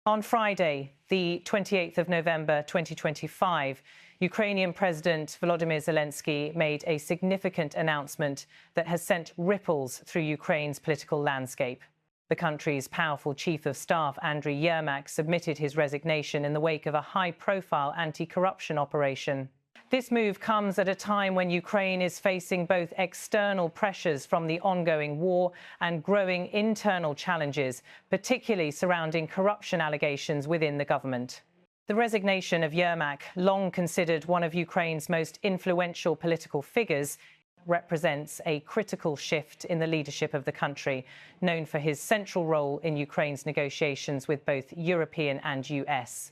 On Friday, the 28th of November 2025, Ukrainian President Volodymyr Zelensky made a significant announcement that has sent ripples through Ukraine's political landscape. The country's powerful chief of staff, Andrii Yermak, submitted his resignation in the wake of a high-profile anti-corruption operation. This move comes at a time when Ukraine is facing both external pressures from the ongoing war and growing internal challenges, particularly surrounding corruption allegations within the government. The resignation of Yermak, long considered one of Ukraine's most influential political figures, represents a critical shift in the leadership of the country, known for his central role in Ukraine's negotiations with both European and US.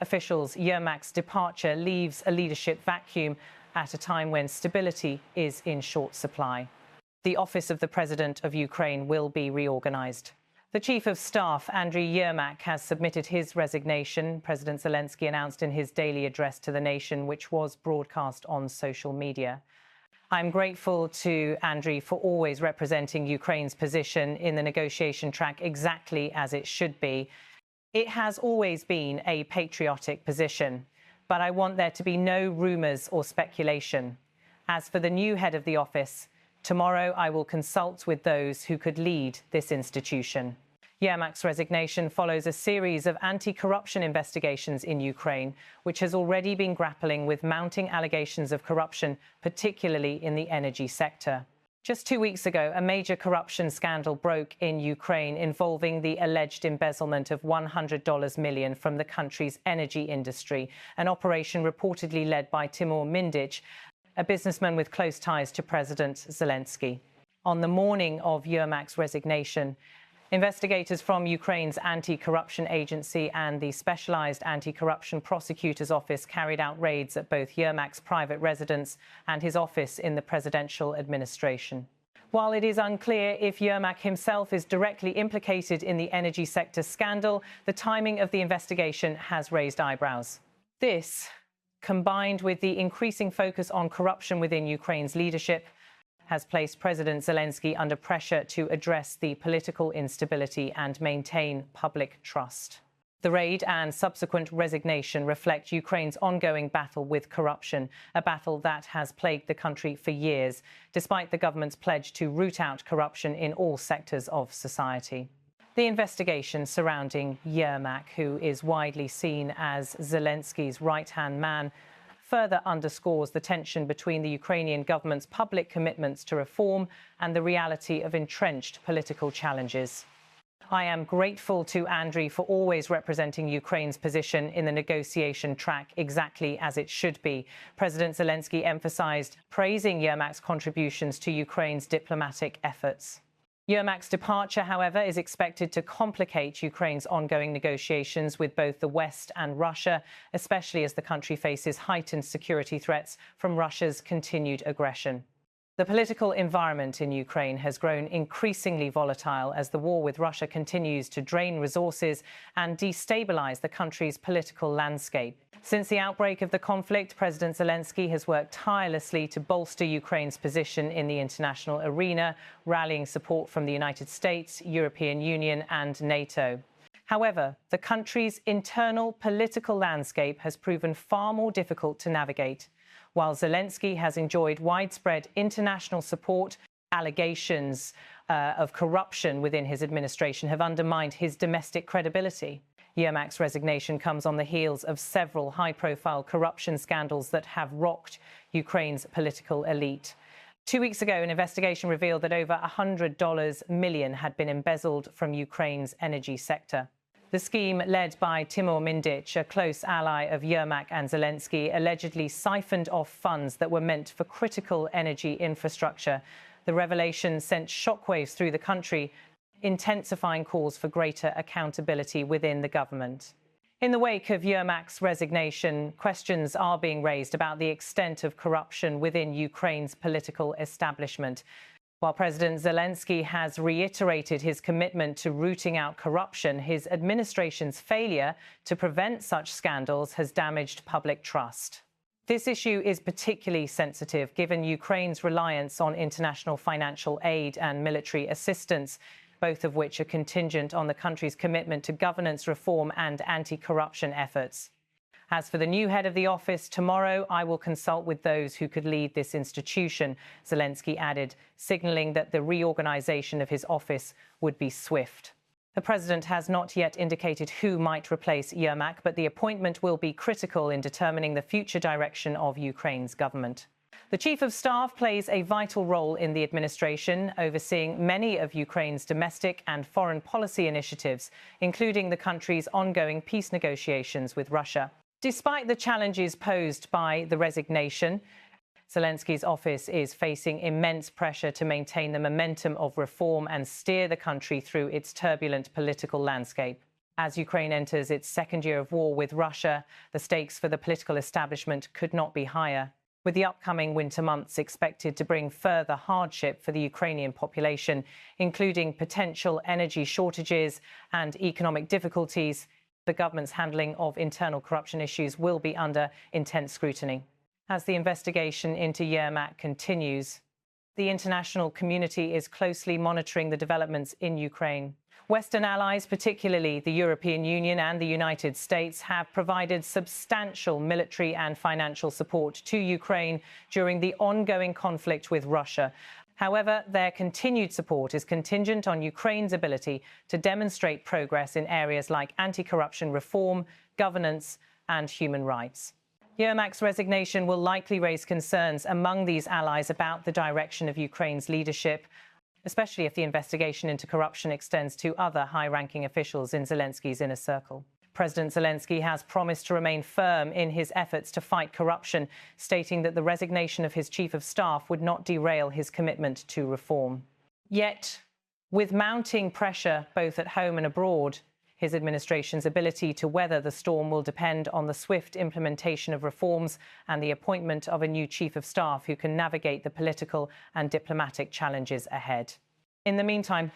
Officials, Yermak's departure leaves a leadership vacuum at a time when stability is in short supply. The office of the President of Ukraine will be reorganized. The Chief of Staff, Andrii Yermak, has submitted his resignation, President Zelensky announced in his daily address to the nation, which was broadcast on social media. I'm grateful to Andrii for always representing Ukraine's position in the negotiation track exactly as it should be. It has always been a patriotic position, but I want there to be no rumours or speculation. As for the new head of the office, tomorrow I will consult with those who could lead this institution. Yermak's resignation follows a series of anti-corruption investigations in Ukraine, which has already been grappling with mounting allegations of corruption, particularly in the energy sector. Just 2 weeks ago, a major corruption scandal broke in Ukraine involving the alleged embezzlement of $100 million from the country's energy industry, an operation reportedly led by Timur Mindich, a businessman with close ties to President Zelensky. On the morning of Yermak's resignation, investigators from Ukraine's anti-corruption agency and the specialized anti-corruption prosecutor's office carried out raids at both Yermak's private residence and his office in the presidential administration. While it is unclear if Yermak himself is directly implicated in the energy sector scandal, the timing of the investigation has raised eyebrows. This, combined with the increasing focus on corruption within Ukraine's leadership, has placed President Zelensky under pressure to address the political instability and maintain public trust. The raid and subsequent resignation reflect Ukraine's ongoing battle with corruption, a battle that has plagued the country for years, despite the government's pledge to root out corruption in all sectors of society. The investigation surrounding Yermak, who is widely seen as Zelensky's right-hand man, further underscores the tension between the Ukrainian government's public commitments to reform and the reality of entrenched political challenges. I am grateful to Andrii for always representing Ukraine's position in the negotiation track exactly as it should be. President Zelensky emphasized praising Yermak's contributions to Ukraine's diplomatic efforts. Yermak's departure, however, is expected to complicate Ukraine's ongoing negotiations with both the West and Russia, especially as the country faces heightened security threats from Russia's continued aggression. The political environment in Ukraine has grown increasingly volatile as the war with Russia continues to drain resources and destabilize the country's political landscape. Since the outbreak of the conflict, President Zelensky has worked tirelessly to bolster Ukraine's position in the international arena, rallying support from the United States, European Union and NATO. However, the country's internal political landscape has proven far more difficult to navigate. While Zelensky has enjoyed widespread international support, allegations of corruption within his administration have undermined his domestic credibility. Yermak's resignation comes on the heels of several high-profile corruption scandals that have rocked Ukraine's political elite. 2 weeks ago, an investigation revealed that over $100 million had been embezzled from Ukraine's energy sector. The scheme, led by Timur Mindich, a close ally of Yermak and Zelensky, allegedly siphoned off funds that were meant for critical energy infrastructure. The revelation sent shockwaves through the country, intensifying calls for greater accountability within the government. In the wake of Yermak's resignation, questions are being raised about the extent of corruption within Ukraine's political establishment. While President Zelensky has reiterated his commitment to rooting out corruption, his administration's failure to prevent such scandals has damaged public trust. This issue is particularly sensitive given Ukraine's reliance on international financial aid and military assistance. both of which are contingent on the country's commitment to governance reform and anti-corruption efforts. As for the new head of the office, tomorrow I will consult with those who could lead this institution, Zelensky added, signalling that the reorganization of his office would be swift. The president has not yet indicated who might replace Yermak, but the appointment will be critical in determining the future direction of Ukraine's government. The chief of staff plays a vital role in the administration, overseeing many of Ukraine's domestic and foreign policy initiatives, including the country's ongoing peace negotiations with Russia. Despite the challenges posed by the resignation, Zelensky's office is facing immense pressure to maintain the momentum of reform and steer the country through its turbulent political landscape. As Ukraine enters its second year of war with Russia, the stakes for the political establishment could not be higher. With the upcoming winter months expected to bring further hardship for the Ukrainian population, including potential energy shortages and economic difficulties, the government's handling of internal corruption issues will be under intense scrutiny. As the investigation into Yermak continues, the international community is closely monitoring the developments in Ukraine. Western allies, particularly the European Union and the United States, have provided substantial military and financial support to Ukraine during the ongoing conflict with Russia. However, their continued support is contingent on Ukraine's ability to demonstrate progress in areas like anti-corruption reform, governance, and human rights. Yermak's resignation will likely raise concerns among these allies about the direction of Ukraine's leadership, especially if the investigation into corruption extends to other high-ranking officials in Zelensky's inner circle. President Zelensky has promised to remain firm in his efforts to fight corruption, stating that the resignation of his chief of staff would not derail his commitment to reform. Yet, with mounting pressure both at home and abroad, his administration's ability to weather the storm will depend on the swift implementation of reforms and the appointment of a new chief of staff who can navigate the political and diplomatic challenges ahead. In the meantime,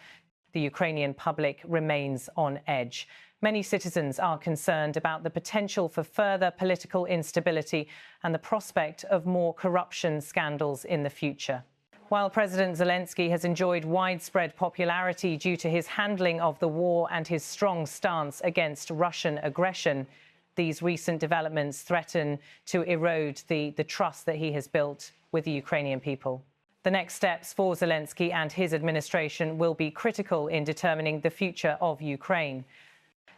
the Ukrainian public remains on edge. Many citizens are concerned about the potential for further political instability and the prospect of more corruption scandals in the future. While President Zelensky has enjoyed widespread popularity due to his handling of the war and his strong stance against Russian aggression, these recent developments threaten to erode the trust that he has built with the Ukrainian people. The next steps for Zelensky and his administration will be critical in determining the future of Ukraine.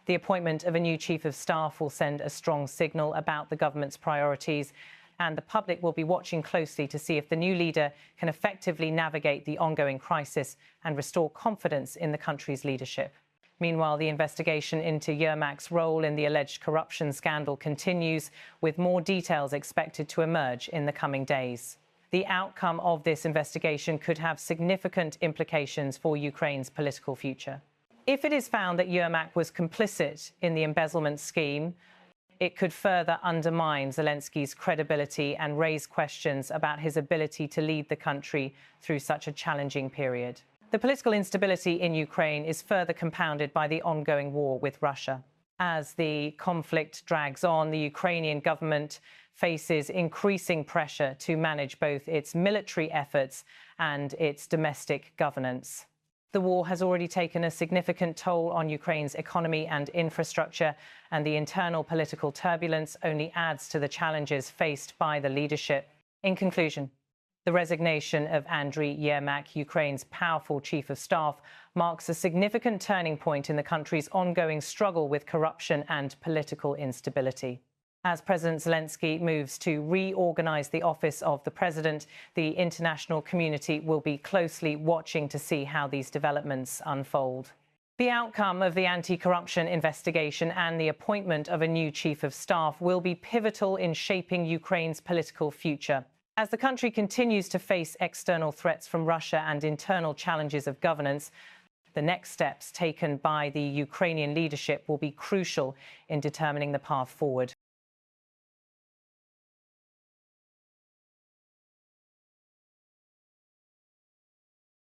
The appointment of a new chief of staff will send a strong signal about the government's priorities, and the public will be watching closely to see if the new leader can effectively navigate the ongoing crisis and restore confidence in the country's leadership. Meanwhile, the investigation into Yermak's role in the alleged corruption scandal continues, with more details expected to emerge in the coming days. The outcome of this investigation could have significant implications for Ukraine's political future. If it is found that Yermak was complicit in the embezzlement scheme, it could further undermine Zelensky's credibility and raise questions about his ability to lead the country through such a challenging period. The political instability in Ukraine is further compounded by the ongoing war with Russia. As the conflict drags on, the Ukrainian government faces increasing pressure to manage both its military efforts and its domestic governance. The war has already taken a significant toll on Ukraine's economy and infrastructure, and the internal political turbulence only adds to the challenges faced by the leadership. In conclusion, the resignation of Andrii Yermak, Ukraine's powerful chief of staff, marks a significant turning point in the country's ongoing struggle with corruption and political instability. As President Zelensky moves to reorganize the office of the president, the international community will be closely watching to see how these developments unfold. The outcome of the anti-corruption investigation and the appointment of a new chief of staff will be pivotal in shaping Ukraine's political future. As the country continues to face external threats from Russia and internal challenges of governance, the next steps taken by the Ukrainian leadership will be crucial in determining the path forward.